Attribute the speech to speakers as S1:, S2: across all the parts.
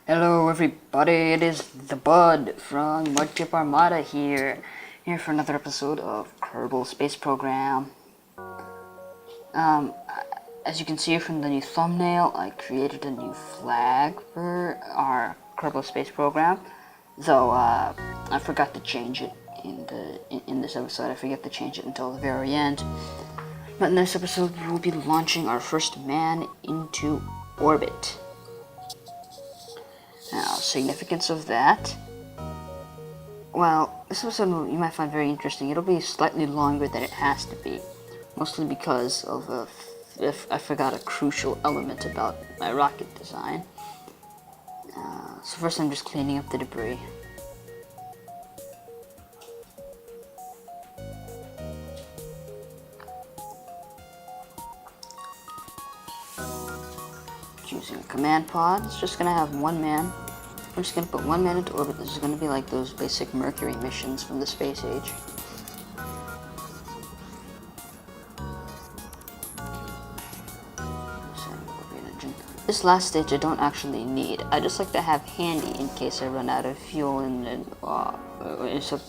S1: Hello everybody, it is the Bud from Mudchip Armada here for another episode of Kerbal Space Program. Um, as you can see from the new thumbnail, I created a new flag for our Kerbal Space Program, though I forgot to change it in this episode. I forget to change it until the very end. But in this episode, we will be launching our first man into orbit. Now, significance of that. Well, this episode you might find very interesting. It'll be slightly longer than it has to be, mostly because of I forgot a crucial element about my rocket design. So first I'm just cleaning up the debris. Choosing a command pod. It's just gonna have one man. I'm just gonna put one man into orbit. This is gonna be like those basic Mercury missions from the space age. This last stage I don't actually need. I just like to have handy in case I run out of fuel in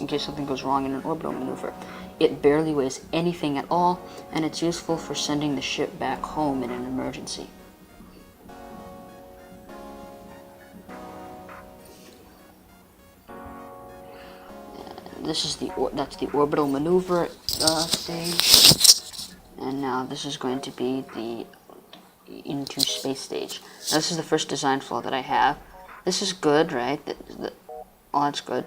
S1: case something goes wrong in an orbital maneuver. It barely weighs anything at all, and it's useful for sending the ship back home in an emergency. This is that's the orbital maneuver stage, and now this is going to be the into space stage. Now, this is the first design flaw that I have. This is good, right? Oh, that's good.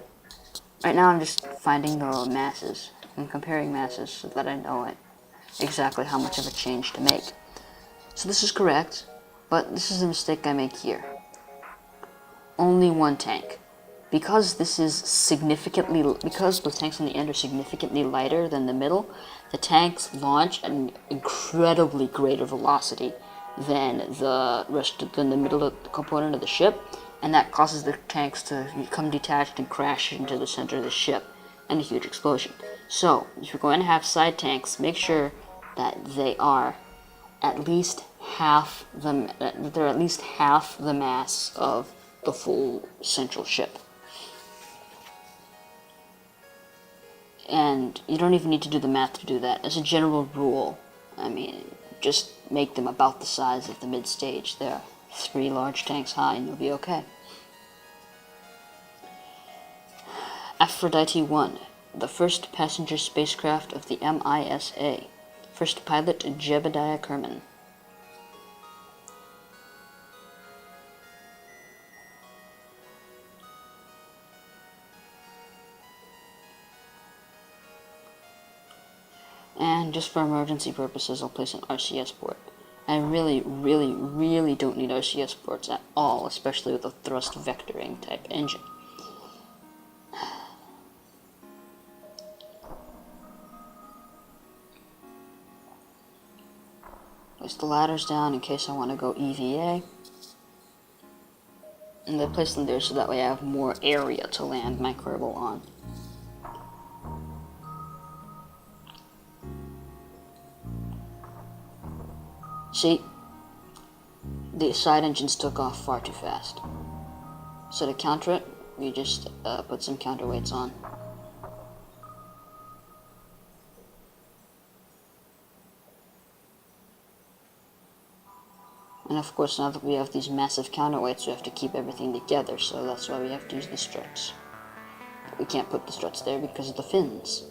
S1: Right now I'm just finding the masses and comparing masses so that I know exactly how much of a change to make. So this is correct, but this is a mistake I make here. Only one tank. Because this is because the tanks on the end are significantly lighter than the middle, the tanks launch at an incredibly greater velocity than the middle of the component of the ship, and that causes the tanks to become detached and crash into the center of the ship, and a huge explosion. So, if you're going to have side tanks, make sure that they are at least half they're at least half the mass of the full central ship. And you don't even need to do the math to do that. As a general rule, I mean, just make them about the size of the mid-stage. They're 3 large tanks high and you'll be okay. Aphrodite 1, the first passenger spacecraft of the MISA. First pilot, Jebediah Kerman. And just for emergency purposes, I'll place an RCS port. I really don't need RCS ports at all, especially with a thrust vectoring type engine. Place the ladders down in case I want to go EVA. And I place them there so that way I have more area to land my Kerbal on. See, the side engines took off far too fast. So to counter it, we just put some counterweights on. And of course, now that we have these massive counterweights, we have to keep everything together, so that's why we have to use the struts. We can't put the struts there because of the fins.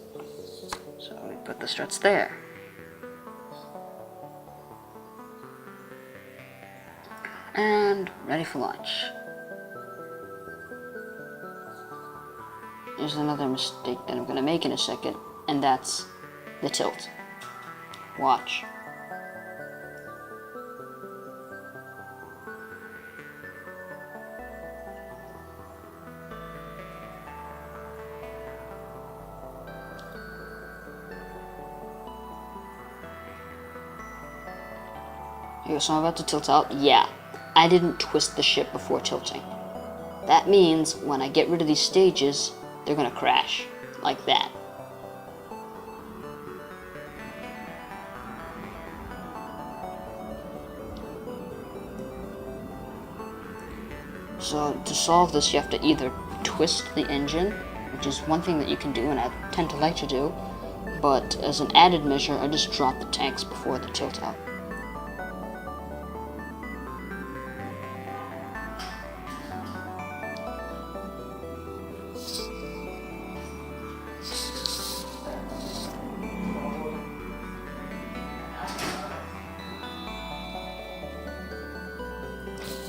S1: So we put the struts there. And ready for launch. There's another mistake that I'm going to make in a second, and that's the tilt. Watch. Okay, so I'm about to tilt out. Yeah, I didn't twist the ship before tilting. That means when I get rid of these stages, they're gonna crash. Like that. So to solve this, you have to either twist the engine, which is one thing that you can do, and I tend to like to do, but as an added measure, I just drop the tanks before the tilt out.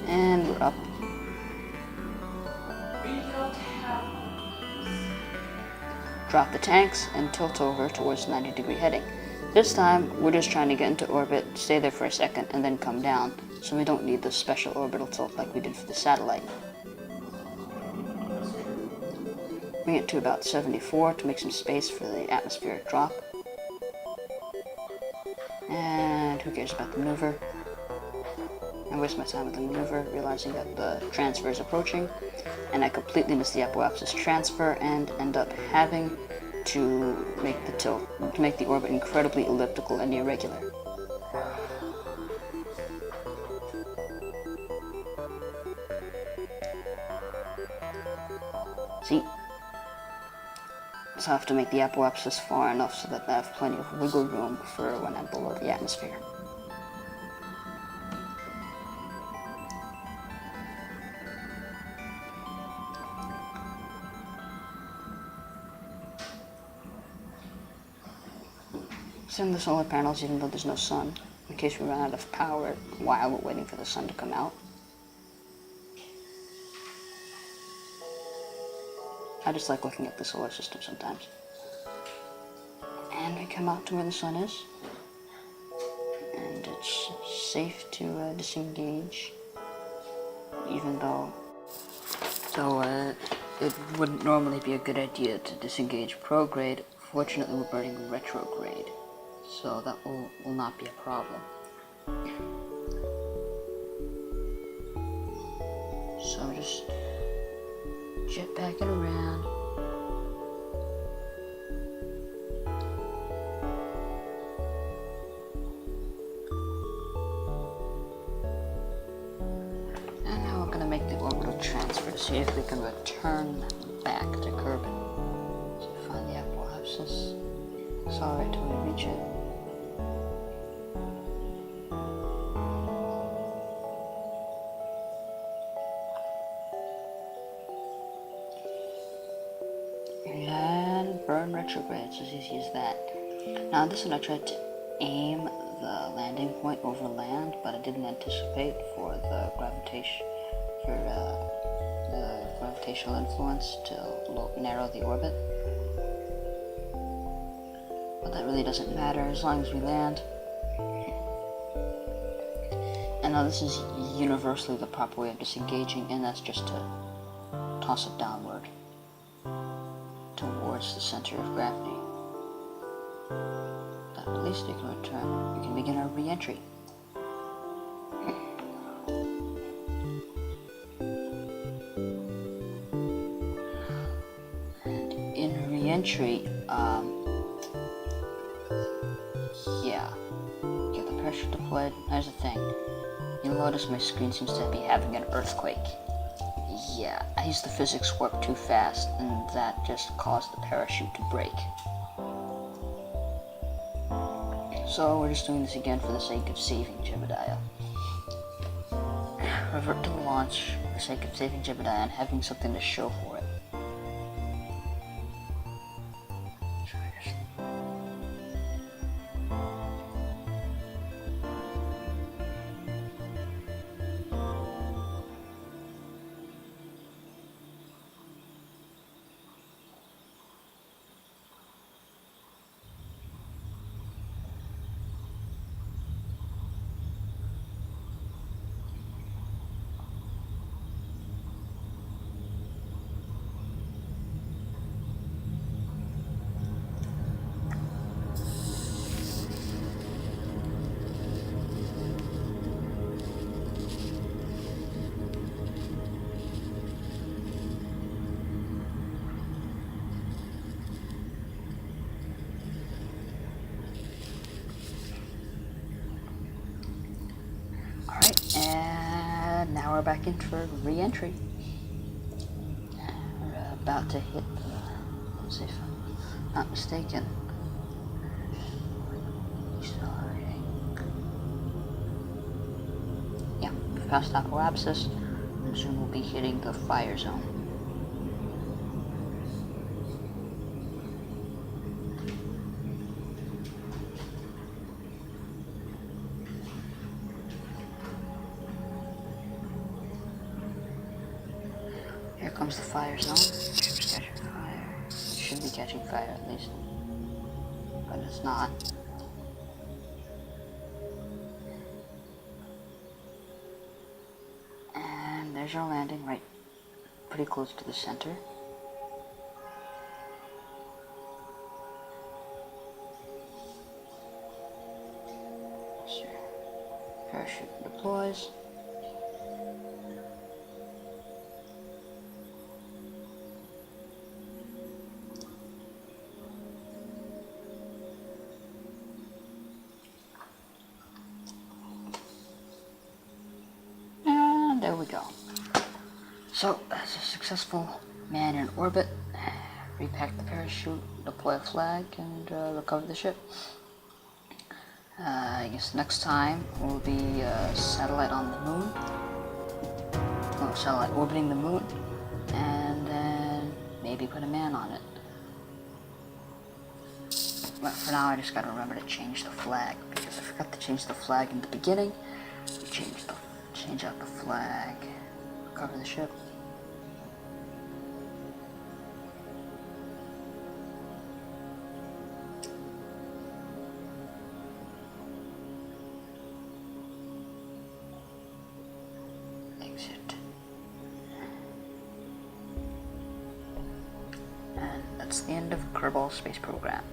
S1: And we're up. Drop the tanks and tilt over towards 90-degree heading. This time, we're just trying to get into orbit, stay there for a second, and then come down, so we don't need the special orbital tilt like we did for the satellite. Bring it to about 74 to make some space for the atmospheric drop. And who cares about the maneuver? I waste my time with the maneuver, realizing that the transfer is approaching, and I completely miss the apoapsis transfer and end up having to make the tilt, to make the orbit incredibly elliptical and irregular. See? So I have to make the apoapsis far enough so that I have plenty of wiggle room for when I'm below the atmosphere. Send the solar panels even though there's no sun, in case we run out of power while we're waiting for the sun to come out. I just like looking at the solar system sometimes. And we come out to where the sun is, and it's safe to disengage, even though it wouldn't normally be a good idea to disengage prograde. Fortunately, we're burning retrograde, so that will not be a problem. So just jetpacking around. And now we're going to make the orbital transfer to see if we can return back to Kerbal. So find the apoapsis, accelerate till we reach it. And burn retrograde, it's as easy as that. Now this one I tried to aim the landing point over land, but I didn't anticipate for the gravitational influence to narrow the orbit. But that really doesn't matter as long as we land. And now this is universally the proper way of disengaging, and that's just to toss it downward towards the center of gravity. But at least we can return. We can begin our re-entry. And in re-entry, get the parachute deployed. There's the thing. You'll notice my screen seems to be having an earthquake. Yeah, I used the physics warp too fast, and that just caused the parachute to break. So we're just doing this again for the sake of saving Jebediah. Revert to the launch for the sake of saving Jebediah and having something to show for it. Alright, and now we're back in for re-entry. about to hit the, let's see if I'm not mistaken. Accelerating. Yeah, we've passed Aqualapsis, and soon we'll be hitting the fire zone. Here comes the fire zone. Ship's catching fire. Should be catching fire at least. But it's not. And there's our landing, right pretty close to the center. Sure. Parachute deploys. And there we go. So, that's a successful man in orbit. Repack the parachute, deploy a flag, and recover the ship. I guess next time will be satellite on the moon. Well, satellite orbiting the moon. And then maybe put a man on it. But for now, I just gotta remember to change the flag, because I forgot to change the flag in the beginning. Change out the flag, cover the ship. Exit. And that's the end of Kerbal Space Program.